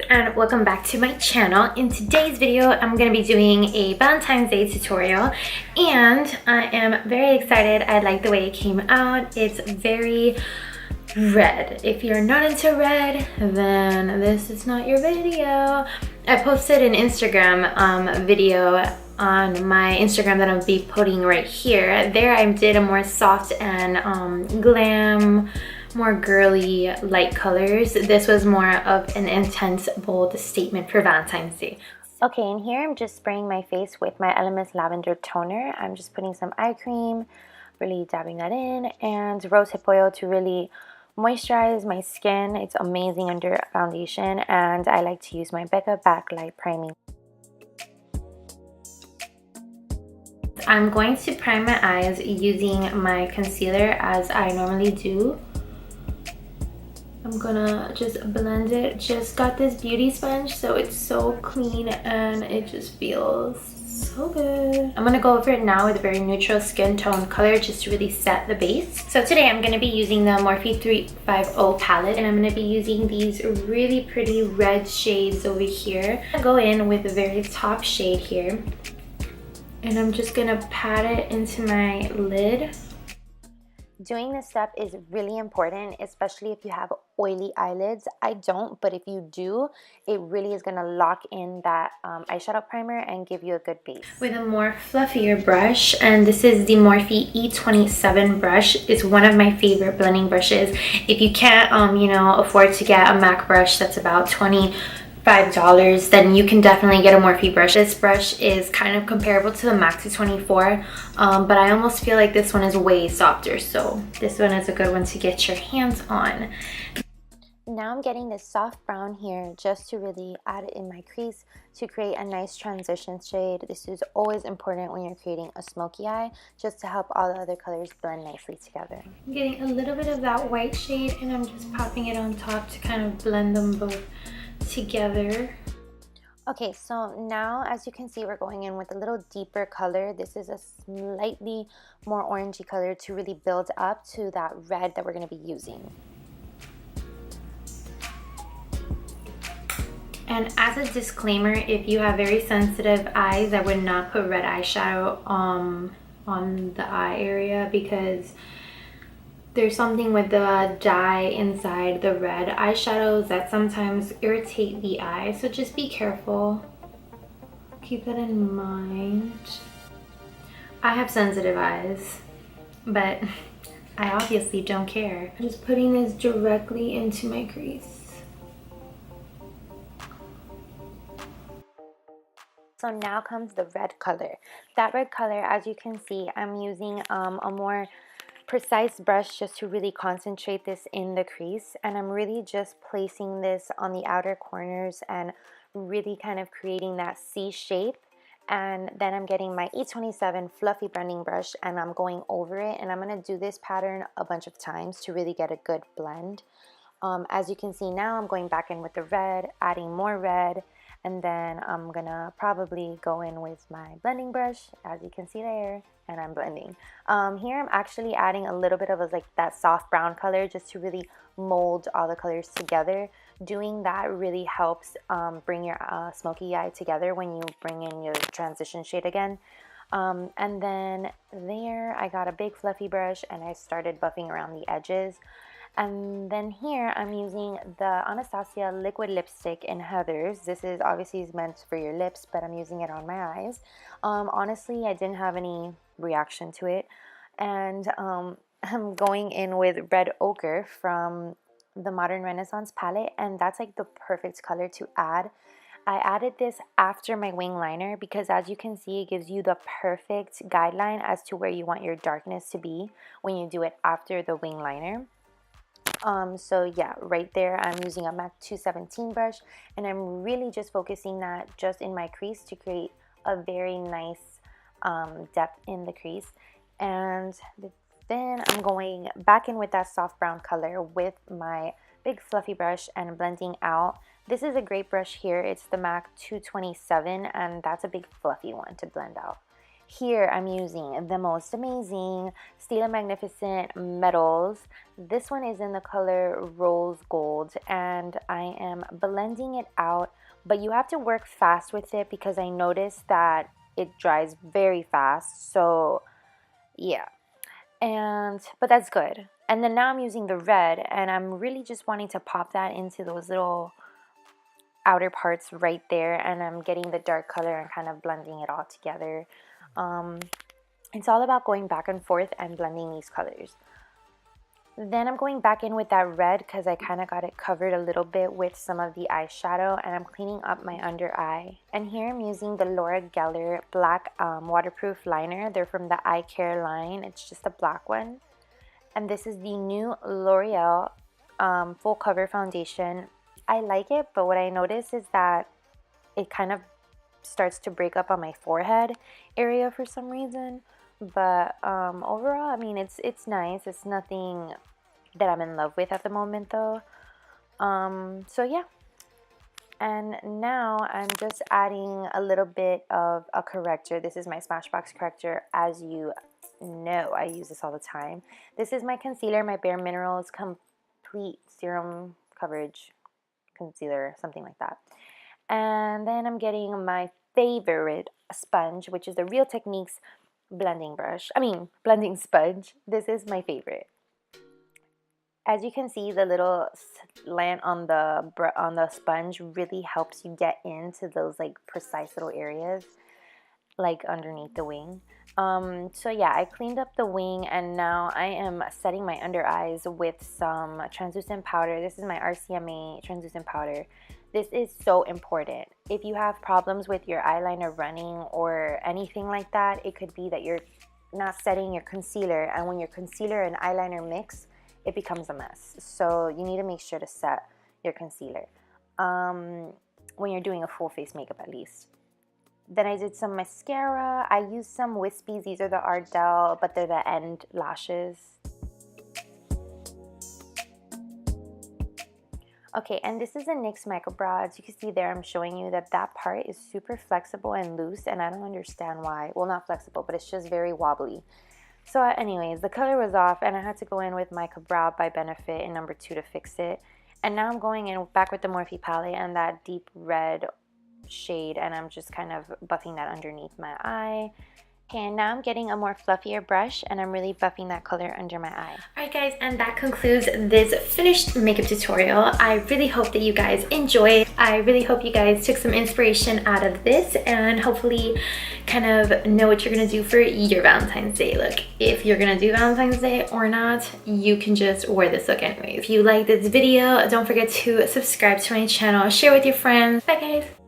and welcome back to my channel. In today's video, I'm going to be doing a Valentine's Day tutorial, and I am very excited. I like the way it came out. It's very red. If you're not into red, then this is not your video. I posted an Instagram video on my Instagram that I'll be putting right here. There I did a more soft and glam, more girly light colors. This was more of an intense, bold statement for Valentine's Day. Okay, and here I'm just spraying my face with my Elemis Lavender Toner. I'm just putting some eye cream, really dabbing that in, and rosehip oil to really moisturize my skin. It's amazing under foundation, and I like to use my Becca Backlight Priming. I'm going to prime my eyes using my concealer as I normally do. I'm gonna just blend it. Just got this beauty sponge, so it's so clean and it just feels so good. I'm gonna go over it now with a very neutral skin tone color just to really set the base. So today I'm gonna be using the Morphe 350 palette, and I'm gonna be using these really pretty red shades over here. I'm gonna go in with the very top shade here, and I'm just gonna pat it into my lid. Doing this step is really important, especially if you have oily eyelids. I don't, but if you do, it really is gonna lock in that eyeshadow primer and give you a good base. With a more fluffier brush, and this is the Morphe E27 brush. It's one of my favorite blending brushes. If you can't, afford to get a MAC brush that's about $25, then you can definitely get a Morphe brush. This brush is kind of comparable to the MAC 224, but I almost feel like this one is way softer, so this one is a good one to get your hands on. Now I'm getting this soft brown here just to really add it in my crease to create a nice transition shade. This is always important when you're creating a smoky eye, just to help all the other colors blend nicely together. I'm getting a little bit of that white shade, and I'm just popping it on top to kind of blend them both together. Okay, so now as you can see, we're going in with a little deeper color. This is a slightly more orangey color to really build up to that red that we're going to be using. And as a disclaimer, if you have very sensitive eyes, I would not put red eyeshadow on the eye area, because there's something with the dye inside the red eyeshadows that sometimes irritate the eye, so just be careful. Keep that in mind. I have sensitive eyes, but I obviously don't care. I'm just putting this directly into my crease. So now comes the red color. That red color, as you can see, I'm using a more precise brush just to really concentrate this in the crease, and I'm really just placing this on the outer corners and really kind of creating that C shape. And then I'm getting my E27 fluffy blending brush, and I'm going over it, and I'm going to do this pattern a bunch of times to really get a good blend. As you can see now, I'm going back in with the red, adding more red, and then I'm gonna probably go in with my blending brush, as you can see there, and I'm blending. Here I'm actually adding a little bit of that soft brown color just to really mold all the colors together. Doing that really helps bring your smoky eye together when you bring in your transition shade again. And then there I got a big fluffy brush, and I started buffing around the edges. And then here I'm using the Anastasia liquid lipstick in Heathers. This is obviously meant for your lips, but I'm using it on my eyes. Honestly, I didn't have any reaction to it. And I'm going in with Red Ochre from the Modern Renaissance palette, and that's like the perfect color to add. I added this after my wing liner because, as you can see, it gives you the perfect guideline as to where you want your darkness to be when you do it after the wing liner. So yeah, right there I'm using a MAC 217 brush, and I'm really just focusing that just in my crease to create a very nice depth in the crease. And then I'm going back in with that soft brown color with my big fluffy brush and blending out. This is a great brush here. It's the MAC 227, and that's a big fluffy one to blend out. Here I'm using the most amazing Stila Magnificent Metals. This one is in the color Rose Gold, and I am blending it out, but you have to work fast with it because I noticed that it dries very fast. So yeah, but that's good. And then now I'm using the red, and I'm really just wanting to pop that into those little outer parts right there, and I'm getting the dark color and kind of blending it all together. It's all about going back and forth and blending these colors. Then I'm going back in with that red because I kind of got it covered a little bit with some of the eyeshadow, and I'm cleaning up my under eye. And here I'm using the Laura Geller black waterproof liner. They're from the Eye Care line. It's just a black one. And this is the new L'Oreal full cover foundation. I like it, but what I notice is that it kind of starts to break up on my forehead area for some reason. But overall, I mean, it's nice. It's nothing that I'm in love with at the moment though. So yeah. And now I'm just adding a little bit of a corrector. This is my Smashbox corrector. As you know, I use this all the time. This is my concealer, my Bare Minerals Complete Serum Coverage Concealer, something like that. And then I'm getting my favorite sponge, which is the Real Techniques blending sponge. This is my favorite. As you can see, the little slant on the sponge really helps you get into those like precise little areas, like underneath the wing. So yeah, I cleaned up the wing, and now I am setting my under eyes with some translucent powder. This is my RCMA translucent powder. This is so important. If you have problems with your eyeliner running or anything like that, it could be that you're not setting your concealer, and when your concealer and eyeliner mix, it becomes a mess. So you need to make sure to set your concealer when you're doing a full face makeup at least. Then I did some mascara. I used some wispies. These are the Ardell, but they're the end lashes. Okay, and this is a NYX micro brow. As you can see there, I'm showing you that that part is super flexible and loose, and I don't understand why. Well, not flexible, but it's just very wobbly. So anyways, the color was off, and I had to go in with Mica Brow by Benefit in number 2 to fix it. And now I'm going in back with the Morphe palette and that deep red shade, and I'm just kind of buffing that underneath my eye. Okay, and now I'm getting a more fluffier brush, and I'm really buffing that color under my eye. Alright guys, and that concludes this finished makeup tutorial. I really hope that you guys enjoyed. I really hope you guys took some inspiration out of this, and hopefully kind of know what you're gonna do for your Valentine's Day look. If you're gonna do Valentine's Day or not, you can just wear this look anyway. If you like this video, don't forget to subscribe to my channel, share with your friends. Bye guys!